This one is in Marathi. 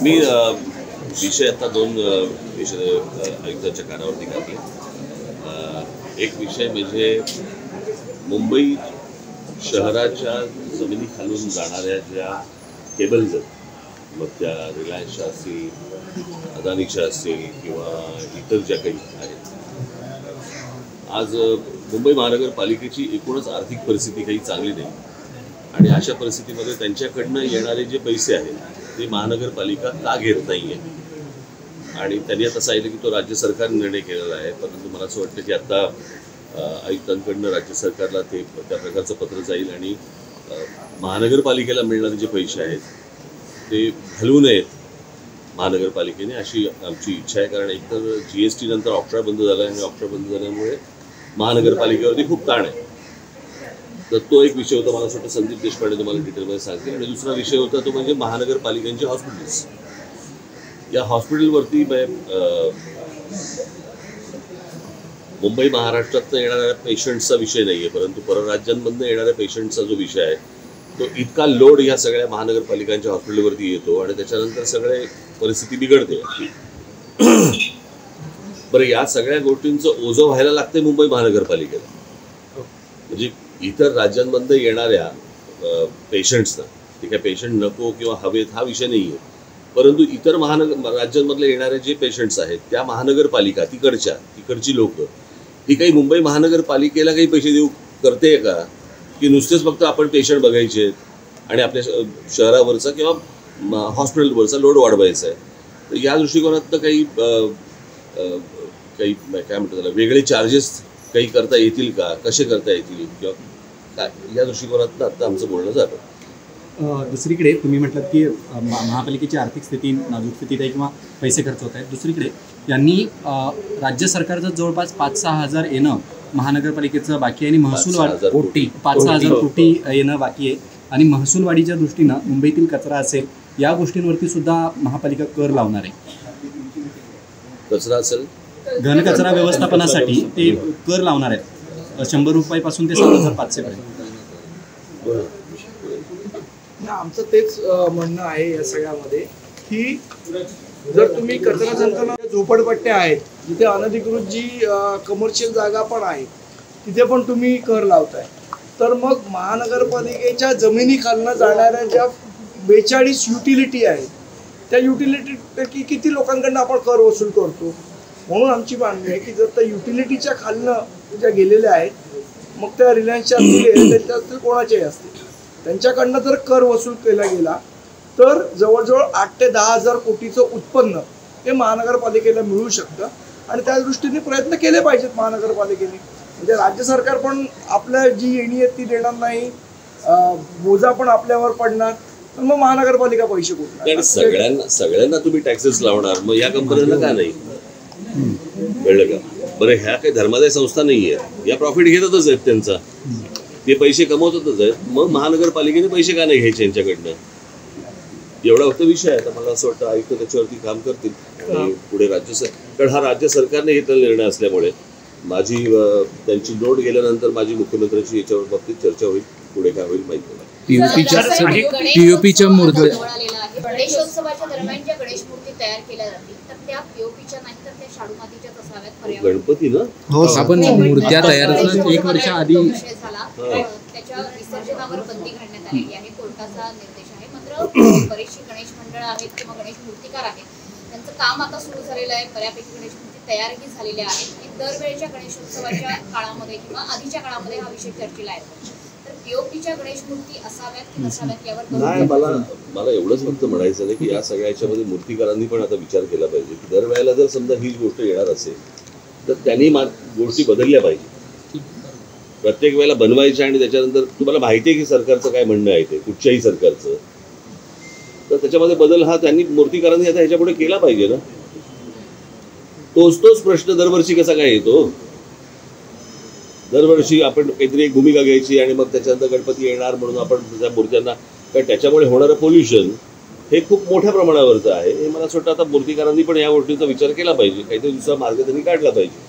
मी विषय आता दोन विषय आयुक्तांच्या कानावरती घातले. एक विषय म्हणजे मुंबई शहराच्या जमिनी खालून जाणाऱ्या ज्या केबल्स आहेत, मग त्या रिलायन्सच्या असतील, अदानीच्या असतील किंवा इतर ज्या काही आहेत, आज मुंबई महानगरपालिकेची एकूणच आर्थिक परिस्थिती काही चांगली नाही आणि अशा परिस्थितीमध्ये त्यांच्याकडनं येणारे जे पैसे आहेत ते महानगरपालिका का घेत नाही आहे. आणि त्यांनी आता सांगितलं की तो राज्य सरकारने निर्णय केलेला आहे, परंतु मला असं वाटतं की आता आयुक्तांकडनं राज्य सरकारला ते त्या प्रकारचं पत्र जाईल आणि महानगरपालिकेला मिळणारे जे पैसे आहेत ते घालवू नयेत महानगरपालिकेने, अशी आमची इच्छा आहे. कारण एकतर GST नंतर ऑप्शा बंद झाला आणि ऑप्शा बंद झाल्यामुळे महानगरपालिकेवरती खूप ताण आहे. तर तो एक विषय होता. मला असं वाटतं संदीप देशपांडे तुम्हाला डिटेलमध्ये सांगतील. आणि दुसरा विषय होता तो म्हणजे महानगरपालिकांचे हॉस्पिटल्स. या हॉस्पिटलवरती मुंबई महाराष्ट्रातनं येणाऱ्या पेशंट्सचा विषय नाही आहे, परंतु परराज्यांमधनं येणाऱ्या पेशंट्सचा जो विषय आहे तो इतका लोड ह्या सगळ्या महानगरपालिकांच्या हॉस्पिटलवरती येतो आणि त्याच्यानंतर सगळे परिस्थिती बिघडते. बरं, या सगळ्या गोष्टींचं ओझं व्हायला लागते मुंबई महानगरपालिकेला. म्हणजे इतर राज्यांमधनं येणाऱ्या पेशंट्सना, ते काय पेशंट नको किंवा हवेत हा विषय नाही आहे, परंतु इतर राज्यांमधले येणारे जे पेशंट्स आहेत त्या महानगरपालिका तिकडची लोक ती काही मुंबई महानगरपालिकेला काही पैसे देऊ करते का, की नुसतेच फक्त आपण पेशंट बघायचे आणि आपल्या शहरावरचा किंवा हॉस्पिटलवरचा लोड वाढवायचा आहे. तर या दृष्टिकोनातनं काही काय म्हणतात त्याला वेगळे चार्जेस काही करता येतील का, कसे करता येतील किंवा काय, या दृष्टिकोनातनं आता आमचं बोलणं झालं. दुसरीकडे तुम्ही म्हटलं की महापालिकेची आर्थिक स्थिती नाजूक स्थितीत आहे किंवा पैसे खर्च होत आहेत. दुसरीकडे यांनी राज्य सरकारचं जवळपास 5-6 हजार येणं महानगरपालिकेचं बाकी आहे आणि महसूल 5-6 हजार कोटी येणं बाकी आहे आणि महसूलवाढीच्या दृष्टीनं मुंबईतील कचरा असेल या गोष्टींवरती सुद्धा महापालिका कर लावणार आहे. कचरा असेल, घनकचरा व्यवस्थापनासाठी ते कर लावणार आहेत 100 रुपयापासून ते 7,500 पर्यंत. आमचं तेच म्हणणं आहे या सगळ्यामध्ये की जर तुम्ही कचरा संकलन झोपडपट्ट्या आहेत जिथे अनधिकृत जी कमर्शियल जागा पण आहे तिथे पण तुम्ही कर लावताय, तर मग महानगरपालिकेच्या जमिनीखालनं जाणाऱ्या ज्या 42 युटिलिटी आहेत त्या युटिलिटीपैकी किती लोकांकडनं आपण कर वसूल करतो. म्हणून आमची मागणी आहे की जर त्या युटिलिटीच्या खालनं ज्या गेलेल्या आहेत, मग त्या रिलायन्सच्या असतील, एअरटेलच्या असतील, कोणाच्याही असतील, त्यांच्याकडनं जर कर वसूल केला गेला तर जवळजवळ 8 ते 10 हजार कोटीचं उत्पन्न हे महानगरपालिकेला मिळू शकतं. आणि त्या दृष्टीने प्रयत्न केले पाहिजेत महानगरपालिकेने. म्हणजे राज्य सरकार पण आपल्या जी येणी आहेत ती देणार नाही, बोजा पण आपल्यावर पडणार, तर मग महानगरपालिका पैसे कुठणार. सगळ्यांना तुम्ही टॅक्सेस लावणार, मग या कंपन्यांना का नाही, कळलं का? बरं, ह्या काही धर्मादाय संस्था नाही आहेत, या प्रॉफिट घेतातच आहेत त्यांचा, ते पैसे कमवतातच आहेत, मग महानगरपालिकेने पैसे का नाही घ्यायचे यांच्याकडनं, एवढा फक्त विषय आहे. तर मला असं वाटतं आयुक्त त्याच्यावरती काम करतील आणि पुढे कारण हा राज्य सरकारने घेतलेला निर्णय असल्यामुळे माझी त्यांची नोट गेल्यानंतर माझी मुख्यमंत्र्यांची याच्यावर बाबतीत चर्चा होईल, पुढे काय होईल माहिती नाही. पीओपीच्या मूर्ती गणेशोत्सवाच्या दरम्यान ज्या गणेश मूर्ती तयार केल्या जातील तर त्या पीओपीच्या नाही तर त्या शाडू मातीच्याच असाव्यात. गणपती ना, आपण मूर्त्या तयार 1 वर्ष आधी त्याच्या विसर्जनावर बंदी घालण्यात आलेली आहे, कोर्टाचा निर्देश आहे. मात्र बरेचशी गणेश मंडळ आहेत किंवा गणेश मूर्तिकार आहेत, त्यांचं काम आता सुरू झालेलं आहे, बऱ्यापैकी गणेश मूर्ती तयारही झालेल्या आहेत. दरवेळेच्या गणेशोत्सवाच्या काळामध्ये किंवा आधीच्या काळामध्ये हा विषय चर्चेला आहे. तर पीओपीच्या गणेश मूर्ती असाव्यात की नसाव्यात यावर नाही, मला एवढंच फक्त म्हणायचं नाही की या सगळ्या याच्यामध्ये मूर्तिकारांनी पण आता विचार केला पाहिजे की दरवेळेला जर समजा हीच गोष्ट येणार असेल तर त्यांनी गोष्टी बदलल्या पाहिजे. प्रत्येक वेळेला बनवायच्या आणि त्याच्यानंतर तुम्हाला माहिती आहे की सरकारचं काय म्हणणं आहे ते कुठच्याही सरकारचं, तर त्याच्यामध्ये बदल हा त्यांनी मूर्तिकारांनी आता ह्याच्यापुढे केला पाहिजे ना. तोच प्रश्न दरवर्षी कसा काय येतो. दरवर्षी आपण काहीतरी एक भूमिका घ्यायची आणि मग त्याच्यानंतर गणपती येणार म्हणून आपण त्या मूर्त्यांना, कारण त्याच्यामुळे होणारं पोल्युशन हे खूप मोठ्या प्रमाणावरचं आहे. हे मला असं वाटतं आता मूर्तिकारांनी पण या गोष्टींचा विचार केला पाहिजे, काहीतरी दुसरा मार्ग त्यांनी काढला पाहिजे.